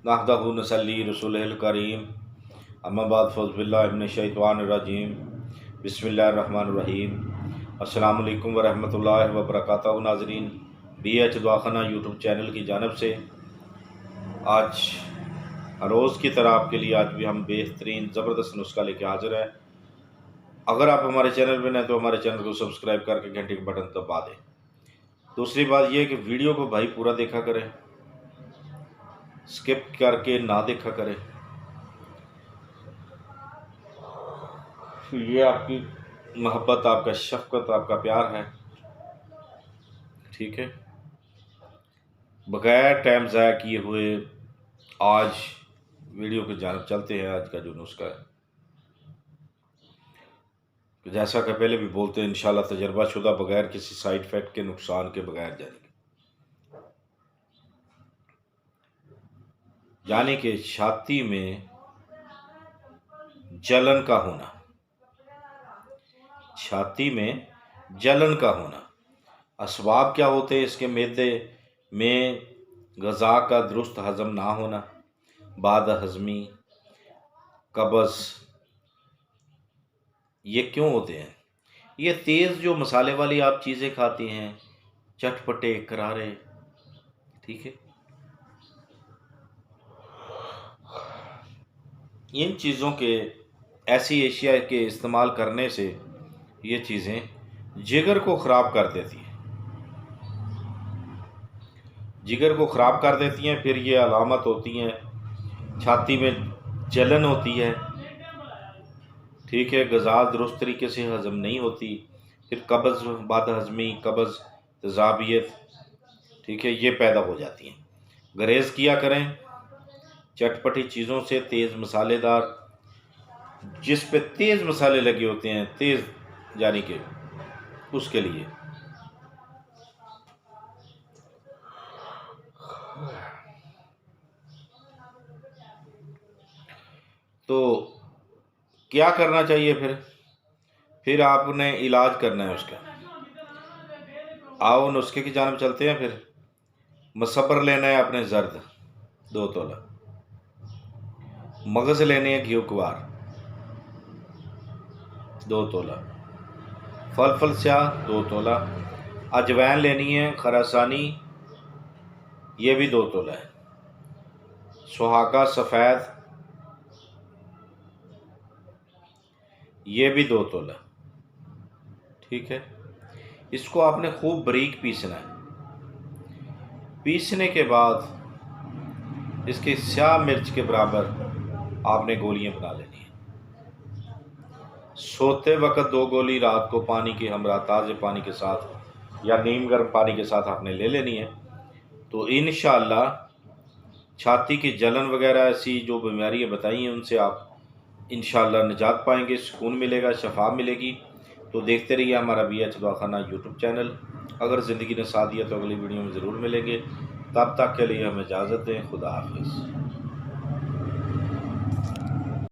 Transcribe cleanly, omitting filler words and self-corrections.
नहमदुहु नसल्ली रसूलिल करीम अम्मा बाद फ़ौज़ुबिल्लाहि मिनश्शैतानिर्रजीम बिस्मिल्लाहिर्रहमानिर्रहीम। अस्सलामु अलैकुम वरहमतुल्लाहि वबरकातुहू। नाज़रीन, BH दवाखाना यूट्यूब चैनल की जानिब से आज हर रोज़ की तरह आपके लिए आज भी हम बेहतरीन ज़बरदस्त नुस्खा लेके हाज़िर हैं। अगर आप हमारे चैनल पर नए तो हमारे चैनल को सब्सक्राइब करके घंटे के बटन दबा दें। दूसरी बात यह कि वीडियो को भाई पूरा देखा करें, स्किप करके ना देखा करें। ये आपकी मोहब्बत, आपका शफ़क़त, आपका प्यार है, ठीक है। बग़ैर टाइम ज़ाया किए हुए आज वीडियो की जानिब चलते हैं। आज का जो नुस्खा है, तो जैसा कि पहले भी बोलते हैं, इंशाल्लाह तजर्बाशुदा, बग़ैर किसी साइड इफ़ेक्ट के, नुकसान के बगैर जानेंगे। यानी कि छाती में जलन का होना, छाती में जलन का होना, असबाब क्या होते हैं इसके? मैदे में ग़ज़ा का दुरुस्त हज़म ना होना, बाद हज़मी, कब्ज़। ये क्यों होते हैं? ये तेज़ जो मसाले वाली आप चीज़ें खाती हैं, चटपटे करारे, ठीक है, इन चीज़ों के, ऐसी एशिया के इस्तेमाल करने से ये चीज़ें जिगर को ख़राब कर देती हैं, जिगर को ख़राब कर देती हैं। फिर ये अलामत होती हैं, छाती में जलन होती है, ठीक है, ग़ज़ा दुरुस्त तरीके से हज़म नहीं होती, फिर कब्ज़, बाद हज़मी, कब्ज़, तेज़ाबियत, ठीक है, ये पैदा हो जाती हैं। गुरेज़ किया करें चटपटी चीज़ों से, तेज़ मसालेदार, जिस पे तेज़ मसाले लगे होते हैं, तेज़ यानी कि उसके लिए। तो क्या करना चाहिए फिर आपने इलाज करना है उसका। आओ नुस्खे की जानिब चलते हैं। फिर मसब्बर लेना है आपने, ज़र्द 2 तोला, मगज़ लेने हैं घियोकवार 2 तोला, फल स्याह 2 तोला, अजवैन लेनी है खरासानी, ये भी 2 तोला है, सुहागा सफ़ेद ये भी 2 तोला, ठीक है। इसको आपने खूब बारीक पीसना है। पीसने के बाद इसके स्याह मिर्च के बराबर आपने गोलियां बना लेनी है। सोते वक्त 2 गोली रात को पानी के हमरा, ताज़े पानी के साथ या नीम गर्म पानी के साथ आपने ले लेनी है। तो इंशाअल्लाह छाती की जलन वगैरह ऐसी जो बीमारियां बताई हैं उनसे आप इंशाअल्लाह निजात पाएंगे, सुकून मिलेगा, शफा मिलेगी। तो देखते रहिए हमारा BH दवाखाना यूट्यूब चैनल। अगर ज़िंदगी ने साथ दिया तो अगली वीडियो में ज़रूर मिलेंगे। तब तक के लिए हमें इजाज़त दें। खुदा हाफिज़।